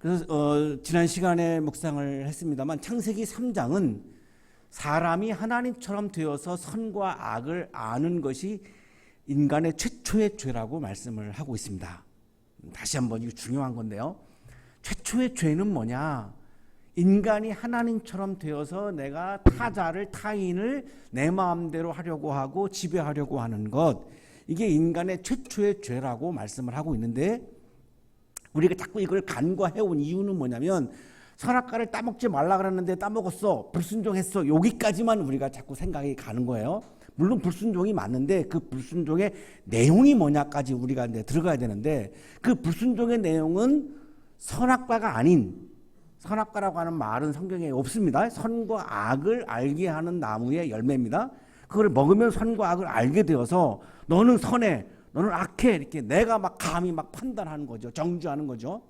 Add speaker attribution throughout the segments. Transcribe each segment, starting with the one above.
Speaker 1: 그래서 지난 시간에 묵상을 했습니다만 창세기 3장은 사람이 하나님처럼 되어서 선과 악을 아는 것이 인간의 최초의 죄라고 말씀을 하고 있습니다. 다시 한번 이거 중요한 건데요. 최초의 죄는 뭐냐? 인간이 하나님처럼 되어서 내가 타인을 내 마음대로 하려고 하고 지배하려고 하는 것, 이게 인간의 최초의 죄라고 말씀을 하고 있는데, 우리가 자꾸 이걸 간과해온 이유는 뭐냐면 선악과를 따먹지 말라 그랬는데 따먹었어, 불순종했어, 여기까지만 우리가 자꾸 생각이 가는 거예요. 물론 불순종이 맞는데 그 불순종의 내용이 뭐냐까지 우리가 이제 들어가야 되는데, 그 불순종의 내용은 선악과가 아닌, 선악과라고 하는 말은 성경에 없습니다. 선과 악을 알게 하는 나무의 열매입니다. 그걸 먹으면 선과 악을 알게 되어서 너는 선해, 너는 악해, 이렇게 내가 막 감히 막 판단하는 거죠. 정죄하는 거죠.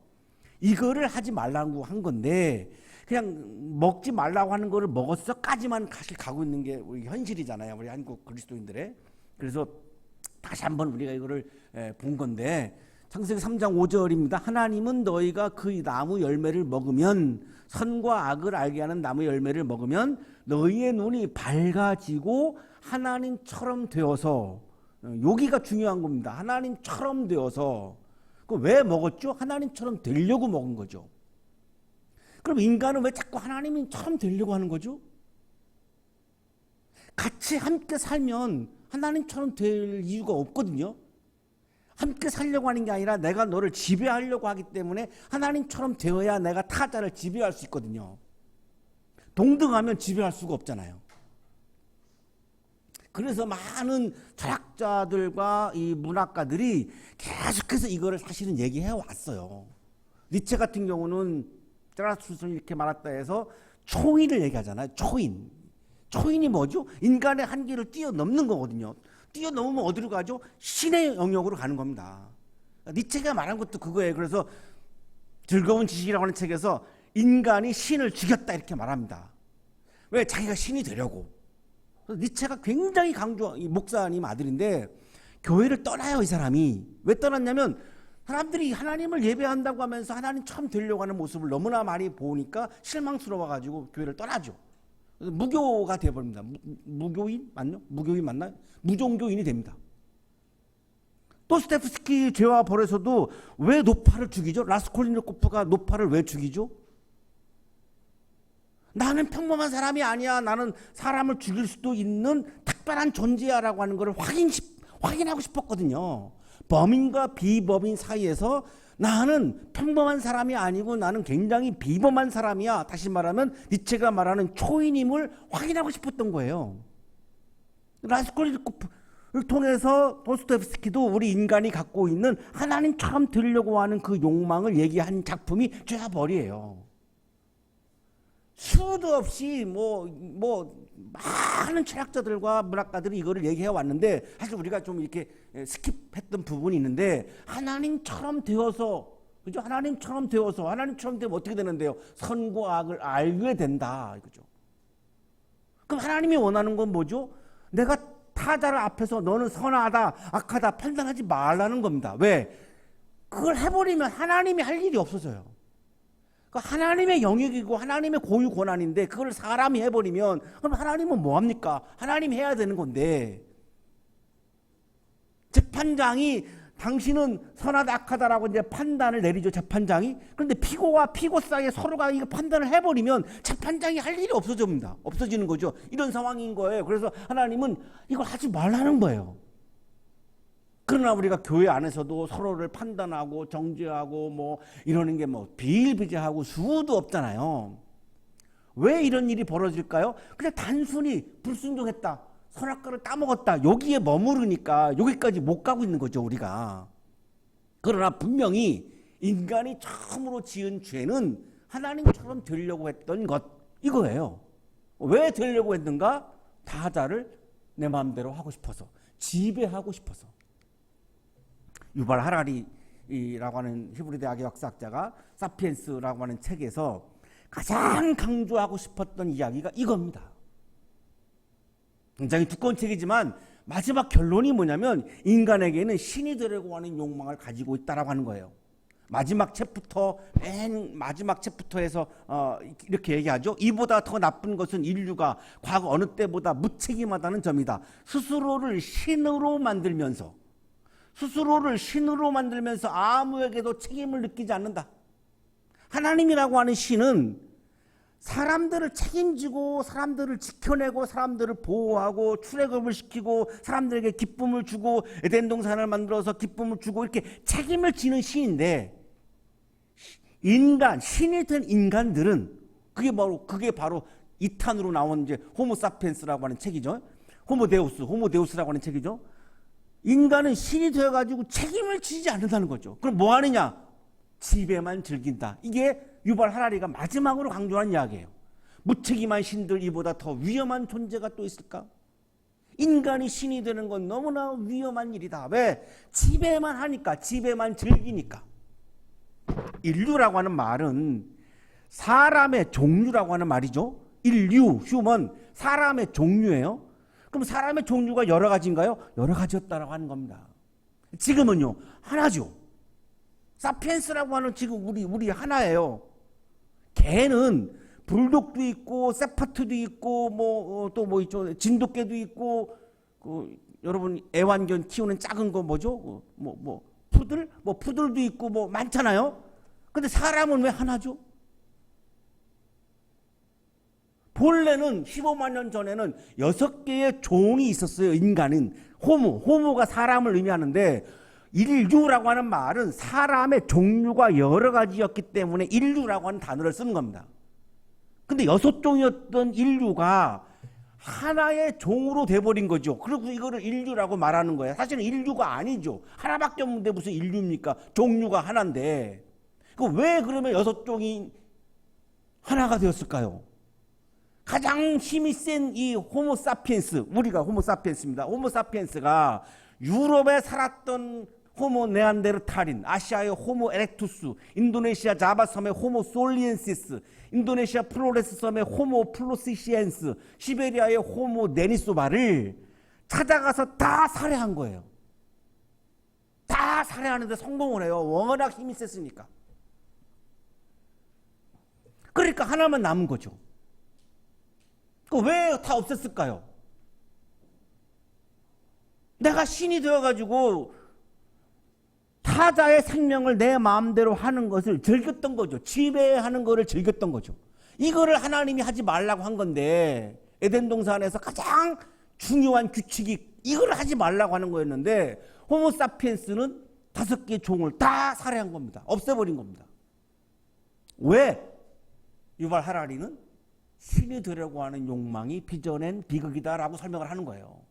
Speaker 1: 이거를 하지 말라고 한 건데, 그냥 먹지 말라고 하는 거를 먹었어까지만 사실 가고 있는 게 우리 현실이잖아요. 우리 한국 그리스도인들의. 그래서 다시 한번 우리가 이거를 본 건데, 창세기 3장 5절입니다. 하나님은 너희가 그 나무 열매를 먹으면, 선과 악을 알게 하는 나무 열매를 먹으면 너희의 눈이 밝아지고 하나님처럼 되어서, 여기가 중요한 겁니다. 하나님처럼 되어서. 왜 먹었죠? 하나님처럼 되려고 먹은 거죠. 그럼 인간은 왜 자꾸 하나님처럼 되려고 하는 거죠? 같이 함께 살면 하나님처럼 될 이유가 없거든요. 함께 살려고 하는 게 아니라 내가 너를 지배하려고 하기 때문에 하나님처럼 되어야 내가 타자를 지배할 수 있거든요. 동등하면 지배할 수가 없잖아요. 그래서 많은 철학자들과 이 문학가들이 계속해서 이거를 사실은 얘기해 왔어요. 니체 같은 경우는 자라투스트를 이렇게 말했다 해서 초인을 얘기하잖아요. 초인. 초인이 뭐죠? 인간의 한계를 뛰어넘는 거거든요. 뛰어넘으면 어디로 가죠? 신의 영역으로 가는 겁니다. 니체가 말한 것도 그거예요. 그래서 즐거운 지식이라고 하는 책에서 인간이 신을 죽였다 이렇게 말합니다. 왜? 자기가 신이 되려고. 니체가 굉장히 이 목사님 아들인데 교회를 떠나요, 이 사람이. 왜 떠났냐면 사람들이 하나님을 예배한다고 하면서 하나님처럼 되려고 하는 모습을 너무나 많이 보니까 실망스러워가지고 교회를 떠나죠. 그래서 무교가 되어버립니다. 무교인? 맞나? 무교인 맞나요? 무종교인이 됩니다. 도스토옙스키 죄와 벌에서도 왜 노파를 죽이죠? 라스콜니코프가 노파를 왜 죽이죠? 나는 평범한 사람이 아니야. 나는 사람을 죽일 수도 있는 특별한 존재야라고 하는 것을 확인하고 싶었거든요. 범인과 비범인 사이에서 나는 평범한 사람이 아니고 나는 굉장히 비범한 사람이야. 다시 말하면 니체가 말하는 초인임을 확인하고 싶었던 거예요. 라스콜니코프를 통해서 도스토옙스키도 우리 인간이 갖고 있는 하나님처럼 되려고 하는 그 욕망을 얘기한 작품이 죄와 벌이에요. 수도 없이 많은 철학자들과 문학가들이 이거를 얘기해 왔는데, 사실 우리가 좀 이렇게 스킵했던 부분이 있는데, 하나님처럼 되어서, 그죠? 하나님처럼 되면 어떻게 되는데요? 선과 악을 알게 된다, 이거죠. 그럼 하나님이 원하는 건 뭐죠? 내가 타자를 앞에서 너는 선하다, 악하다 판단하지 말라는 겁니다. 왜? 그걸 해버리면 하나님이 할 일이 없어져요. 하나님의 영역이고 하나님의 고유 권한인데 그걸 사람이 해버리면 그럼 하나님은 뭐합니까? 하나님이 해야 되는 건데, 재판장이 당신은 선하다 악하다라고 이제 판단을 내리죠, 재판장이. 그런데 피고와 피고 사이에 서로가 이거 판단을 해버리면 재판장이 할 일이 없어지는 거죠. 이런 상황인 거예요. 그래서 하나님은 이걸 하지 말라는 거예요. 그러나 우리가 교회 안에서도 서로를 판단하고 정죄하고 이러는 게 비일비재하고 수도 없잖아요. 왜 이런 일이 벌어질까요? 그냥 단순히 불순종했다, 선악과를 따먹었다, 여기에 머무르니까 여기까지 못 가고 있는 거죠, 우리가. 그러나 분명히 인간이 처음으로 지은 죄는 하나님처럼 되려고 했던 것, 이거예요. 왜 되려고 했는가? 타자를 내 마음대로 하고 싶어서, 지배하고 싶어서. 유발 하라리라고 하는 히브리 대학의 역사학자가 사피엔스라고 하는 책에서 가장 강조하고 싶었던 이야기가 이겁니다. 굉장히 두꺼운 책이지만 마지막 결론이 뭐냐면 인간에게는 신이 되려고 하는 욕망을 가지고 있다라고 하는 거예요. 마지막 챕부터 맨 마지막 챕부터 해서 이렇게 얘기하죠. 이보다 더 나쁜 것은 인류가 과거 어느 때보다 무책임하다는 점이다. 스스로를 신으로 만들면서 아무에게도 책임을 느끼지 않는다. 하나님이라고 하는 신은 사람들을 책임지고 사람들을 지켜내고 사람들을 보호하고 출애굽을 시키고 사람들에게 기쁨을 주고 에덴 동산을 만들어서 기쁨을 주고 이렇게 책임을 지는 신인데, 신이 된 인간들은 그게 바로 2탄으로 나온 이제 호모사피엔스라고 하는 책이죠. 호모데우스라고 하는 책이죠. 인간은 신이 되어 가지고 책임을 지지 않는다는 거죠. 그럼 뭐 하느냐? 지배만 즐긴다. 이게 유발 하라리가 마지막으로 강조한 이야기예요. 무책임한 신들 이보다 더 위험한 존재가 또 있을까? 인간이 신이 되는 건 너무나 위험한 일이다. 왜? 지배만 하니까, 지배만 즐기니까. 인류라고 하는 말은 사람의 종류라고 하는 말이죠. 인류, 휴먼, 사람의 종류예요. 그럼 사람의 종류가 여러 가지인가요? 여러 가지였다라고 하는 겁니다. 지금은요, 하나죠. 사피엔스라고 하는 지금 우리 하나예요. 개는 불독도 있고 세파트도 있고 또 뭐 있죠, 진돗개도 있고, 여러분 애완견 키우는 작은 거 뭐죠? 푸들도 있고 많잖아요. 근데 사람은 왜 하나죠? 본래는 15만 년 전에는 6개의 종이 있었어요. 인간은 호모가 사람을 의미하는데, 인류라고 하는 말은 사람의 종류가 여러 가지였기 때문에 인류라고 하는 단어를 쓰는 겁니다. 근데 6종이었던 인류가 하나의 종으로 돼버린 거죠. 그리고 이거를 인류라고 말하는 거예요. 사실은 인류가 아니죠. 하나밖에 없는데 무슨 인류입니까? 종류가 하나인데. 왜 그러면 6종이 하나가 되었을까요? 가장 힘이 센 이 호모사피엔스, 우리가 호모사피엔스입니다. 호모사피엔스가 유럽에 살았던 호모 네안데르탈인, 아시아의 호모 에렉투스, 인도네시아 자바섬의 호모 솔리엔시스, 인도네시아 플로레스 섬의 호모 플로시시엔스, 시베리아의 호모 데니소바를 찾아가서 다 살해한 거예요. 다 살해하는데 성공을 해요. 워낙 힘이 셌으니까. 그러니까 하나만 남은 거죠. 왜 다 없앴을까요? 내가 신이 되어가지고 타자의 생명을 내 마음대로 하는 것을 즐겼던 거죠. 지배하는 것을 즐겼던 거죠. 이거를 하나님이 하지 말라고 한 건데, 에덴 동산에서 가장 중요한 규칙이 이걸 하지 말라고 하는 거였는데, 호모사피엔스는 5개의 종을 다 살해한 겁니다. 없애버린 겁니다. 왜? 유발 하라리는 신이 되려고 하는 욕망이 빚어낸 비극이다라고 설명을 하는 거예요.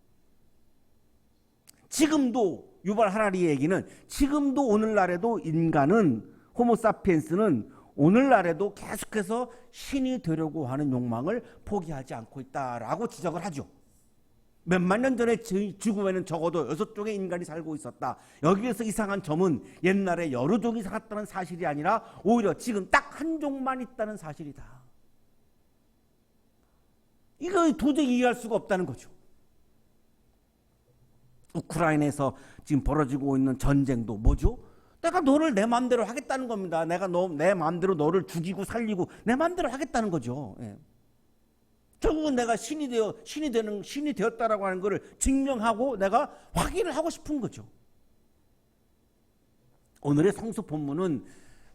Speaker 1: 지금도 유발 하라리의 얘기는, 지금도 오늘날에도 인간은, 호모사피엔스는 오늘날에도 계속해서 신이 되려고 하는 욕망을 포기하지 않고 있다라고 지적을 하죠. 몇만 년 전에 지구에는 적어도 6종의 인간이 살고 있었다. 여기에서 이상한 점은 옛날에 여러 종이 살았다는 사실이 아니라 오히려 지금 딱 한 종만 있다는 사실이다. 이거 도저히 이해할 수가 없다는 거죠. 우크라이나에서 지금 벌어지고 있는 전쟁도 뭐죠? 내가 너를 내 마음대로 하겠다는 겁니다. 내가 내 마음대로 너를 죽이고 살리고 내 마음대로 하겠다는 거죠. 예. 결국은 내가 신이 되었다라고 하는 것을 증명하고 내가 확인을 하고 싶은 거죠. 오늘의 성서 본문은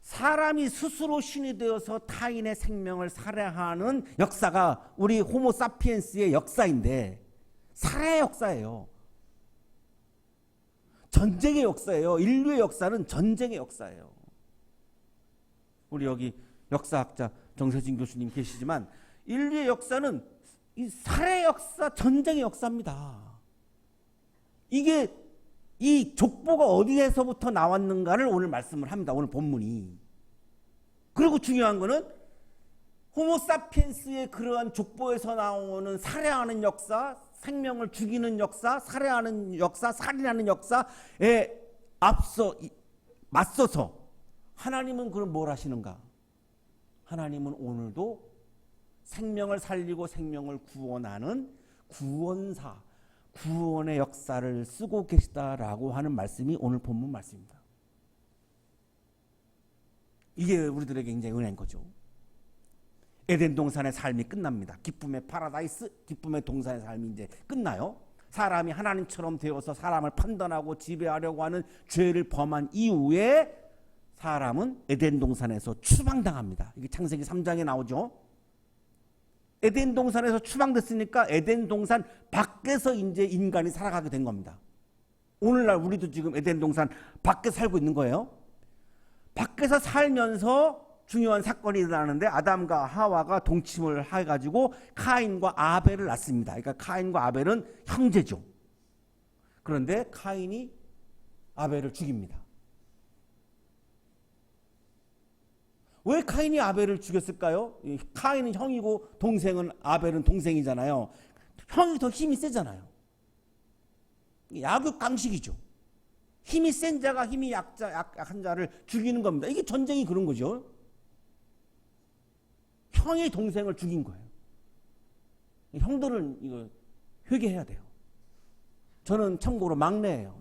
Speaker 1: 사람이 스스로 신이 되어서 타인의 생명을 살해하는 역사가 우리 호모사피엔스의 역사인데, 살해의 역사예요. 전쟁의 역사예요. 인류의 역사는 전쟁의 역사예요. 우리 여기 역사학자 정세진 교수님 계시지만, 인류의 역사는 이 살해 역사, 전쟁의 역사입니다. 이게 이 족보가 어디에서부터 나왔는가를 오늘 말씀을 합니다. 오늘 본문이. 그리고 중요한 거는 호모사피엔스의 그러한 족보에서 나오는 살해하는 역사, 생명을 죽이는 역사, 살해하는 역사, 살인하는 역사에 맞서서 하나님은 그럼 뭘 하시는가? 하나님은 오늘도 생명을 살리고 생명을 구원하는 구원사, 구원의 역사를 쓰고 계시다라고 하는 말씀이 오늘 본문 말씀입니다. 이게 우리들에게 굉장히 은혜인 거죠. 에덴 동산의 삶이 끝납니다. 기쁨의 파라다이스, 기쁨의 동산의 삶이 이제 끝나요. 사람이 하나님처럼 되어서 사람을 판단하고 지배하려고 하는 죄를 범한 이후에 사람은 에덴 동산에서 추방당합니다. 이게 창세기 3장에 나오죠. 에덴 동산에서 추방됐으니까 에덴 동산 밖에서 이제 인간이 살아가게 된 겁니다. 오늘날 우리도 지금 에덴 동산 밖에 살고 있는 거예요. 밖에서 살면서 중요한 사건이 일어나는데 아담과 하와가 동침을 해가지고 카인과 아벨을 낳습니다. 그러니까 카인과 아벨은 형제죠. 그런데 카인이 아벨을 죽입니다. 왜 카인이 아벨을 죽였을까요? 카인은 형이고 동생은 아벨은 동생이잖아요. 형이 더 힘이 세잖아요. 약육강식이죠. 힘이 센 자가 힘이 약한 자를 죽이는 겁니다. 이게 전쟁이 그런 거죠. 형이 동생을 죽인 거예요. 형들은 이거 회개해야 돼요. 저는 참고로 막내예요.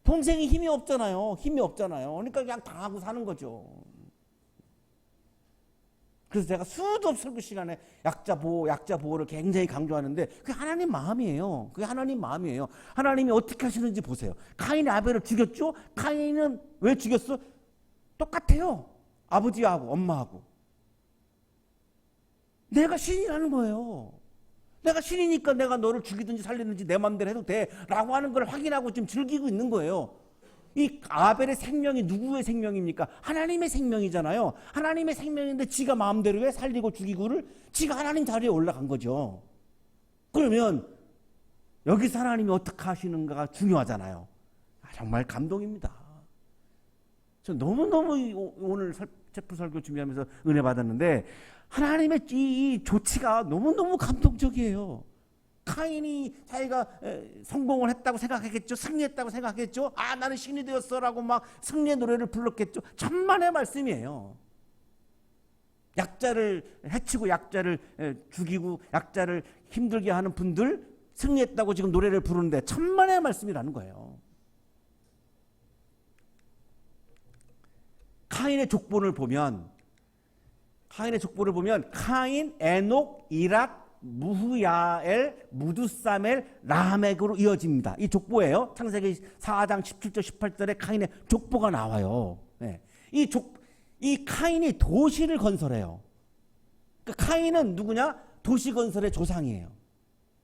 Speaker 1: 동생이 힘이 없잖아요. 그러니까 그냥 당하고 사는 거죠. 그래서 제가 수도 없을 그 시간에 약자 보호를 굉장히 강조하는데 그게 하나님 마음이에요. 하나님이 어떻게 하시는지 보세요. 카인이 아벨을 죽였죠? 카인은 왜 죽였어? 똑같아요. 아버지하고 엄마하고. 내가 신이라는 거예요. 내가 신이니까 내가 너를 죽이든지 살리든지 내 마음대로 해도 돼 라고 하는 걸 확인하고 지금 즐기고 있는 거예요. 이 아벨의 생명이 누구의 생명입니까? 하나님의 생명이잖아요. 하나님의 생명인데 지가 마음대로 해 살리고 죽이고를 지가 하나님 자리에 올라간 거죠. 그러면 여기서 하나님이 어떻게 하시는가가 중요하잖아요. 정말 감동입니다. 저 너무너무 오늘 체프 설교 준비하면서 은혜 받았는데 하나님의 이 조치가 너무너무 감동적이에요. 카인이 자기가 성공을 했다고 생각했겠죠. 승리했다고 생각했겠죠. 아, 나는 신이 되었어라고 막 승리의 노래를 불렀겠죠. 천만의 말씀이에요. 약자를 해치고 약자를 죽이고 약자를 힘들게 하는 분들 승리했다고 지금 노래를 부르는데 천만의 말씀이라는 거예요. 카인의 족보를 보면 카인, 에녹, 이락, 무후야엘, 무두사멜, 라멕으로 이어집니다. 이 족보예요. 창세기 4장 17절 18절에 카인의 족보가 나와요. 네. 이 카인이 도시를 건설해요. 그러니까 카인은 누구냐? 도시 건설의 조상이에요.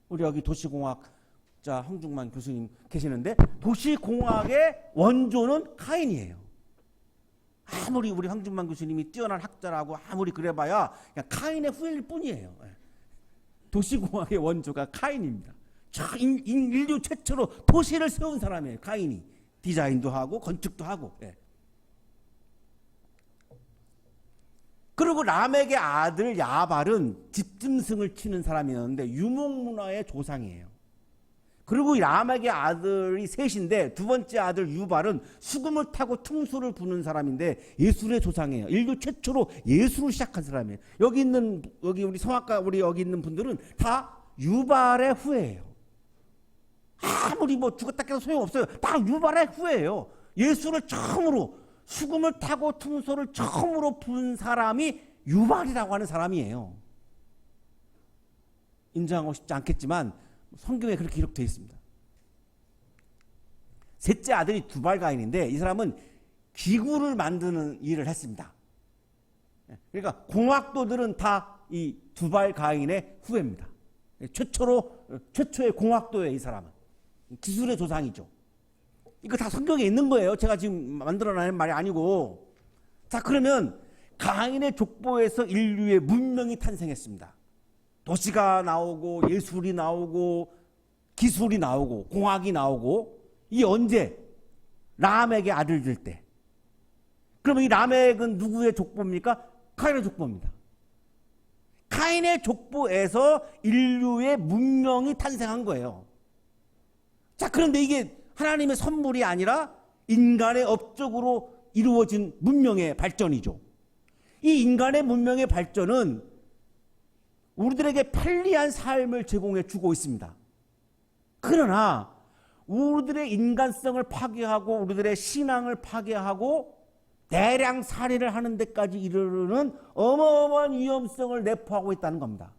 Speaker 1: 우리 여기 도시공학자 황중만 교수님 계시는데 도시공학의 원조는 카인이에요. 아무리 우리 황준만 교수님이 뛰어난 학자라고 아무리 그래봐야 그냥 카인의 후예일 뿐이에요. 도시공학의 원조가 카인입니다. 인류 최초로 도시를 세운 사람이에요. 카인이 디자인도 하고 건축도 하고. 그리고 라멕의 아들 야발은 집짐승을 치는 사람이었는데 유목문화의 조상이에요. 그리고 라멕의 아들이 셋인데 두 번째 아들 유발은 수금을 타고 퉁소를 부는 사람인데 예술의 조상이에요. 인류 최초로 예술을 시작한 사람이에요. 여기 우리 성악가 여기 있는 분들은 다 유발의 후예예요. 아무리 뭐 죽었다 깨도 소용없어요. 다 유발의 후예예요. 예술을 처음으로 수금을 타고 퉁소를 처음으로 분 사람이 유발이라고 하는 사람이에요. 인정하고 싶지 않겠지만 성경에 그렇게 기록되어 있습니다. 셋째 아들이 두발가인인데 이 사람은 기구를 만드는 일을 했습니다. 그러니까 공학도들은 다 이 두발가인의 후예입니다. 최초의 공학도예요. 이 사람은 기술의 조상이죠. 이거 다 성경에 있는 거예요. 제가 지금 만들어내는 말이 아니고. 자, 그러면 가인의 족보에서 인류의 문명이 탄생했습니다. 도시가 나오고 예술이 나오고 기술이 나오고 공학이 나오고. 이게 언제? 라멕의 아들들 때. 그러면 이 라멕은 누구의 족보입니까? 카인의 족보입니다. 카인의 족보에서 인류의 문명이 탄생한 거예요. 자, 그런데 이게 하나님의 선물이 아니라 인간의 업적으로 이루어진 문명의 발전이죠. 이 인간의 문명의 발전은 우리들에게 편리한 삶을 제공해 주고 있습니다. 그러나 우리들의 인간성을 파괴하고 우리들의 신앙을 파괴하고 대량 살해를 하는 데까지 이르르는 어마어마한 위험성을 내포하고 있다는 겁니다.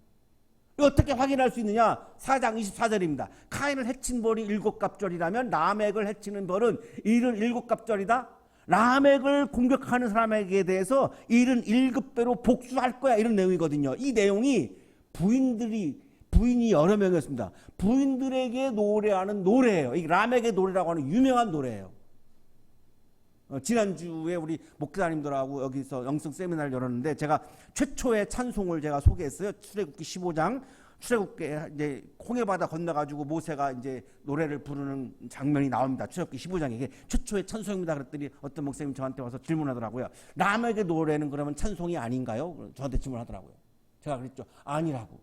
Speaker 1: 어떻게 확인할 수 있느냐? 4장 24절입니다. 카인을 해친 벌이 7갑절이라면 라멕을 해치는 벌은 77갑절이다. 라멕을 공격하는 사람에게 대해서 77배로 복수할 거야, 이런 내용이거든요. 이 내용이 부인이 여러 명이었습니다. 부인들에게 노래하는 노래예요. 이 라멕의 노래라고 하는 유명한 노래예요. 지난주에 우리 목사님들하고 여기서 영성 세미나를 열었는데 제가 최초의 찬송을 제가 소개했어요. 출애굽기 15장. 출애굽기에 이제 홍해바다 건너가지고 모세가 이제 노래를 부르는 장면이 나옵니다. 출애굽기 15장에 이게 최초의 찬송입니다. 그랬더니 어떤 목사님 저한테 와서 질문하더라고요. 라멕의 노래는 그러면 찬송이 아닌가요? 저한테 질문하더라고요. 제가 그랬죠. 아니라고.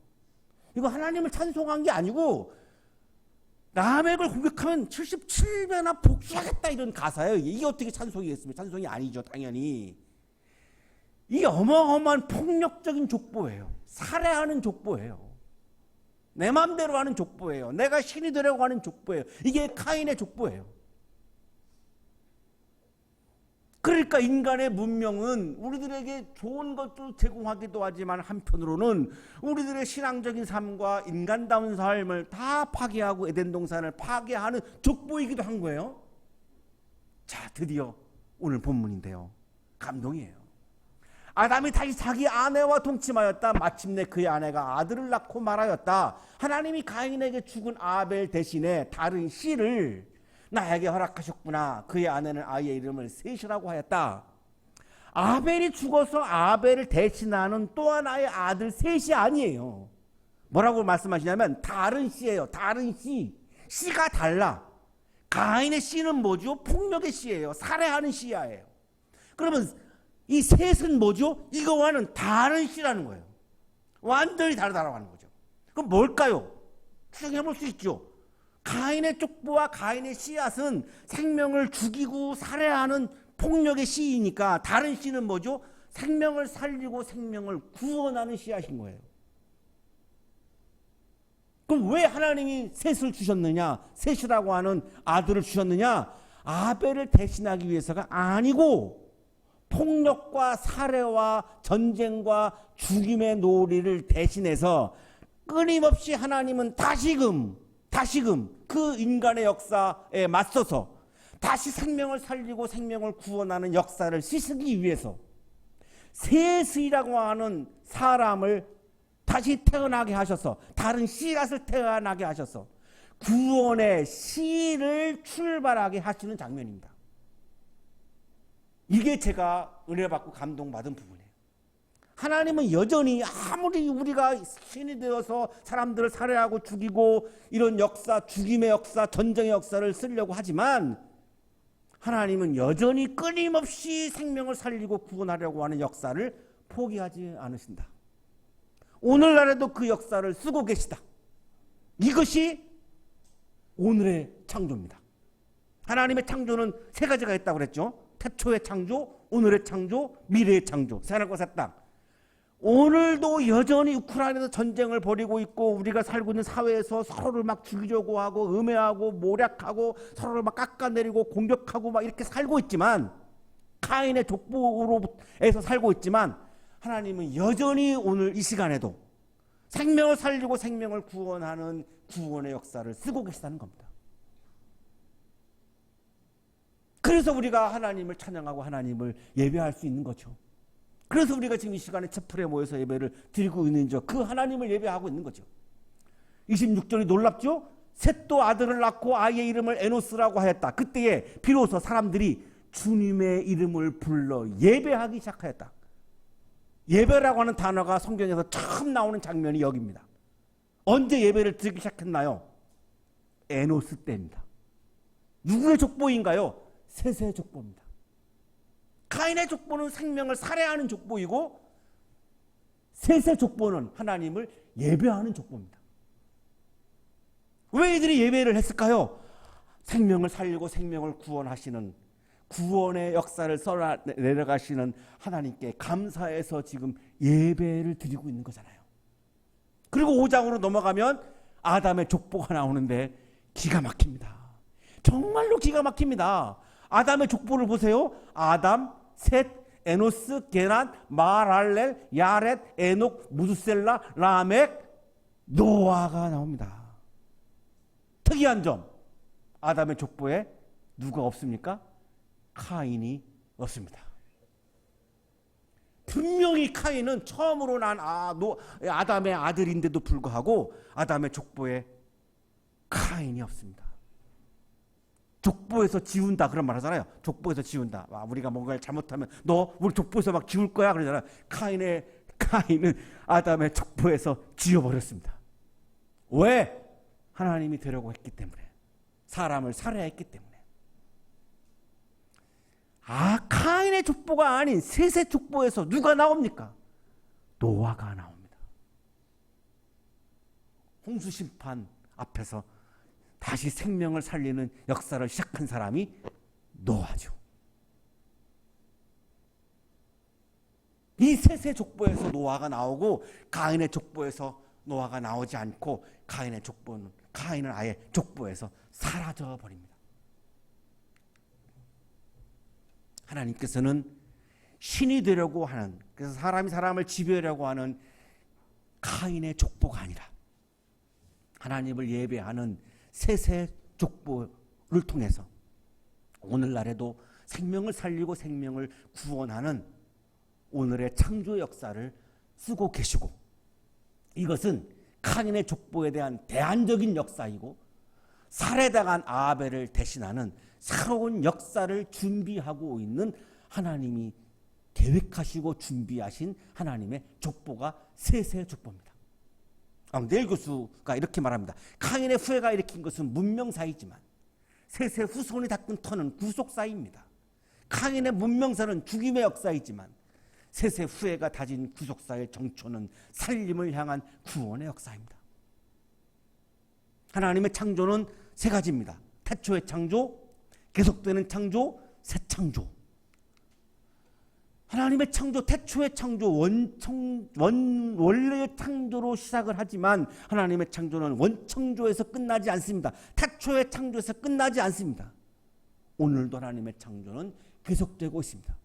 Speaker 1: 이거 하나님을 찬송한 게 아니고 라멕을 공격하면 77배나 복수하겠다, 이런 가사예요. 이게 어떻게 찬송이겠습니까? 찬송이 아니죠, 당연히. 이게 어마어마한 폭력적인 족보예요. 살해하는 족보예요. 내 마음대로 하는 족보예요. 내가 신이 되려고 하는 족보예요. 이게 카인의 족보예요. 그러니까 인간의 문명은 우리들에게 좋은 것도 제공하기도 하지만 한편으로는 우리들의 신앙적인 삶과 인간다운 삶을 다 파괴하고 에덴 동산을 파괴하는 족보이기도 한 거예요. 자, 드디어 오늘 본문인데요. 감동이에요. 아담이 다시 자기 아내와 동침하였다. 마침내 그의 아내가 아들을 낳고 말하였다. 하나님이 가인에게 죽은 아벨 대신에 다른 씨를 나에게 허락하셨구나. 그의 아내는 아이의 이름을 셋이라고 하였다. 아벨이 죽어서 아벨을 대신하는 또 하나의 아들 셋이 아니에요. 뭐라고 말씀하시냐면 다른 씨예요. 다른 씨. 씨가 달라. 가인의 씨는 뭐죠? 폭력의 씨예요. 살해하는 씨야예요. 그러면 이 셋은 뭐죠? 이거와는 다른 씨라는 거예요. 완전히 다르다고 하는 거죠. 그럼 뭘까요? 추정해 볼 수 있죠. 가인의 족보와 가인의 씨앗은 생명을 죽이고 살해하는 폭력의 씨이니까 다른 씨는 뭐죠? 생명을 살리고 생명을 구원하는 씨앗인 거예요. 그럼 왜 하나님이 셋을 주셨느냐? 셋이라고 하는 아들을 주셨느냐? 아벨을 대신하기 위해서가 아니고 폭력과 살해와 전쟁과 죽임의 놀이를 대신해서 끊임없이 하나님은 다시금 그 인간의 역사에 맞서서 다시 생명을 살리고 생명을 구원하는 역사를 씻기 위해서 셋이라고 하는 사람을 다시 태어나게 하셔서 다른 씨앗을 태어나게 하셔서 구원의 씨를 출발하게 하시는 장면입니다. 이게 제가 은혜 받고 감동받은 부분이에요. 하나님은 여전히 아무리 우리가 신이 되어서 사람들을 살해하고 죽이고 이런 역사, 죽임의 역사, 전쟁의 역사를 쓰려고 하지만 하나님은 여전히 끊임없이 생명을 살리고 구원하려고 하는 역사를 포기하지 않으신다. 오늘날에도 그 역사를 쓰고 계시다. 이것이 오늘의 창조입니다. 하나님의 창조는 세 가지가 있다고 그랬죠. 태초의 창조, 오늘의 창조, 미래의 창조. 하늘과 새 땅. 오늘도 여전히 우크라이나에서 전쟁을 벌이고 있고 우리가 살고 있는 사회에서 서로를 막 죽이려고 하고 음해하고 모략하고 서로를 막 깎아내리고 공격하고 막 이렇게 살고 있지만 카인의 족보로에서 살고 있지만 하나님은 여전히 오늘 이 시간에도 생명을 살리고 생명을 구원하는 구원의 역사를 쓰고 계시다는 겁니다. 그래서 우리가 하나님을 찬양하고 하나님을 예배할 수 있는 거죠. 그래서 우리가 지금 이 시간에 채플에 모여서 예배를 드리고 있는 그 하나님을 예배하고 있는 거죠. 26절이 놀랍죠? 셋도 아들을 낳고 아이의 이름을 에노스라고 하였다. 그때에 비로소 사람들이 주님의 이름을 불러 예배하기 시작하였다. 예배라고 하는 단어가 성경에서 처음 나오는 장면이 여기입니다. 언제 예배를 드리기 시작했나요? 에노스 때입니다. 누구의 족보인가요? 셋의 족보입니다. 카인의 족보는 생명을 살해하는 족보이고 셋의 족보는 하나님을 예배하는 족보입니다. 왜 이들이 예배를 했을까요? 생명을 살리고 생명을 구원하시는 구원의 역사를 썰어 내려가시는 하나님께 감사해서 지금 예배를 드리고 있는 거잖아요. 그리고 5장으로 넘어가면 아담의 족보가 나오는데 기가 막힙니다. 정말로 기가 막힙니다. 아담의 족보를 보세요. 아담, 셋, 에노스, 게란, 마랄렐, 야렛, 에녹, 무두셀라, 라멕, 노아가 나옵니다. 특이한 점, 아담의 족보에 누가 없습니까? 카인이 없습니다. 분명히 카인은 처음으로 난 아담의 아들인데도 불구하고 아담의 족보에 카인이 없습니다. 족보에서 지운다 그런 말 하잖아요. 족보에서 지운다. 우리가 뭔가를 잘못하면 너 우리 족보에서 막 지울 거야 그러잖아요. 카인은 아담의 족보에서 지워버렸습니다. 왜? 하나님이 되려고 했기 때문에. 사람을 살해야 했기 때문에. 카인의 족보가 아닌 셋의 족보에서 누가 나옵니까? 노아가 나옵니다. 홍수 심판 앞에서 다시 생명을 살리는 역사를 시작한 사람이 노아죠. 이 셋의 족보에서 노아가 나오고 가인의 족보에서 노아가 나오지 않고 가인은 아예 족보에서 사라져 버립니다. 하나님께서는 신이 되려고 하는, 그래서 사람이 사람을 지배하려고 하는 카인의 족보가 아니라 하나님을 예배하는 셋의 족보를 통해서 오늘날에도 생명을 살리고 생명을 구원하는 오늘의 창조 역사를 쓰고 계시고, 이것은 카인의 족보에 대한 대안적인 역사이고 살해당한 아벨을 대신하는 새로운 역사를 준비하고 있는 하나님이 계획하시고 준비하신 하나님의 족보가 셋의 족보입니다. 네일 교수가 이렇게 말합니다. 카인의 후예가 일으킨 것은 문명사이지만 셋의 후손이 닦은 터는 구속사입니다. 카인의 문명사는 죽임의 역사이지만 셋의 후예가 다진 구속사의 정초는 살림을 향한 구원의 역사입니다. 하나님의 창조는 세 가지입니다. 태초의 창조, 계속되는 창조, 새 창조. 하나님의 창조, 태초의 창조, 원래의 창조로 시작을 하지만 하나님의 창조는 원창조에서 끝나지 않습니다. 태초의 창조에서 끝나지 않습니다. 오늘도 하나님의 창조는 계속되고 있습니다.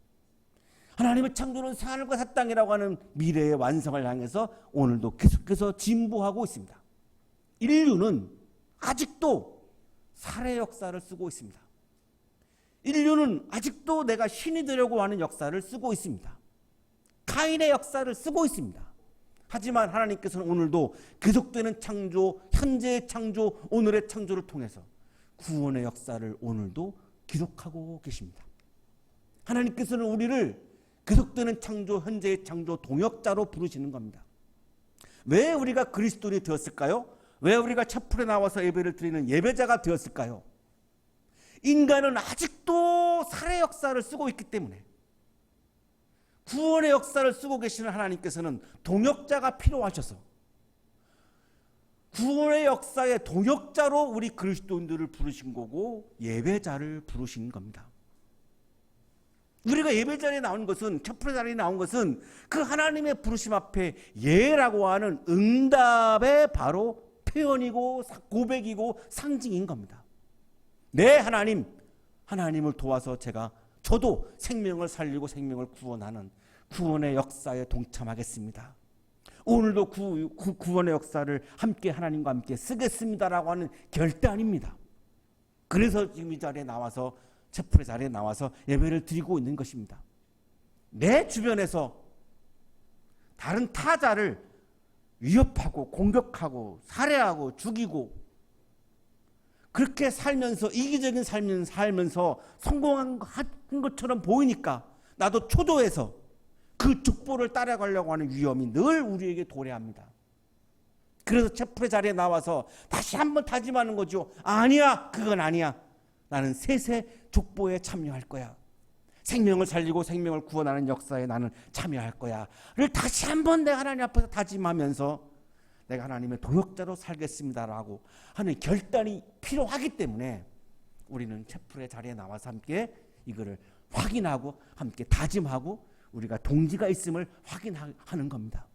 Speaker 1: 하나님의 창조는 하늘과 새 땅이라고 하는 미래의 완성을 향해서 오늘도 계속해서 진보하고 있습니다. 인류는 아직도 살해 역사를 쓰고 있습니다. 인류는 아직도 내가 신이 되려고 하는 역사를 쓰고 있습니다. 카인의 역사를 쓰고 있습니다. 하지만 하나님께서는 오늘도 계속되는 창조, 현재의 창조, 오늘의 창조를 통해서 구원의 역사를 오늘도 기록하고 계십니다. 하나님께서는 우리를 계속되는 창조, 현재의 창조 동역자로 부르시는 겁니다. 왜 우리가 그리스도인이 되었을까요? 왜 우리가 촛불에 나와서 예배를 드리는 예배자가 되었을까요? 인간은 아직도 살해 역사를 쓰고 있기 때문에, 구원의 역사를 쓰고 계시는 하나님께서는 동역자가 필요하셔서 구원의 역사의 동역자로 우리 그리스도인들을 부르신 거고 예배자를 부르신 겁니다. 우리가 예배 자리에 나온 것은, 촛불 자리에 나온 것은 그 하나님의 부르심 앞에 예라고 하는 응답의 바로 표현이고 고백이고 상징인 겁니다. 네, 하나님을 도와서 저도 생명을 살리고 생명을 구원하는 구원의 역사에 동참하겠습니다. 오늘도 구원의 역사를 함께 하나님과 함께 쓰겠습니다라고 하는 결단입니다. 그래서 지금 이 자리에 나와서, 촛불의 자리에 나와서 예배를 드리고 있는 것입니다. 내 주변에서 다른 타자를 위협하고 공격하고 살해하고 죽이고 그렇게 살면서 이기적인 삶을 살면서 성공한 것처럼 보이니까 나도 초조해서 그 족보를 따라가려고 하는 위험이 늘 우리에게 도래합니다. 그래서 촛불의 자리에 나와서 다시 한번 다짐하는 거죠. 아니야, 그건 아니야. 나는 셋의 족보에 참여할 거야. 생명을 살리고 생명을 구원하는 역사에 나는 참여할 거야를 다시 한번 내가 하나님 앞에서 다짐하면서 내가 하나님의 동역자로 살겠습니다라고 하는 결단이 필요하기 때문에 우리는 촛불의 자리에 나와서 함께 이거를 확인하고 함께 다짐하고 우리가 동지가 있음을 확인하는 겁니다.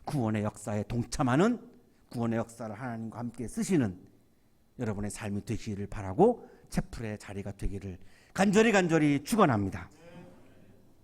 Speaker 1: 구원의 역사에 동참하는, 구원의 역사를 하나님과 함께 쓰시는 여러분의 삶이 되기를 바라고 채플의 자리가 되기를 간절히 축원합니다.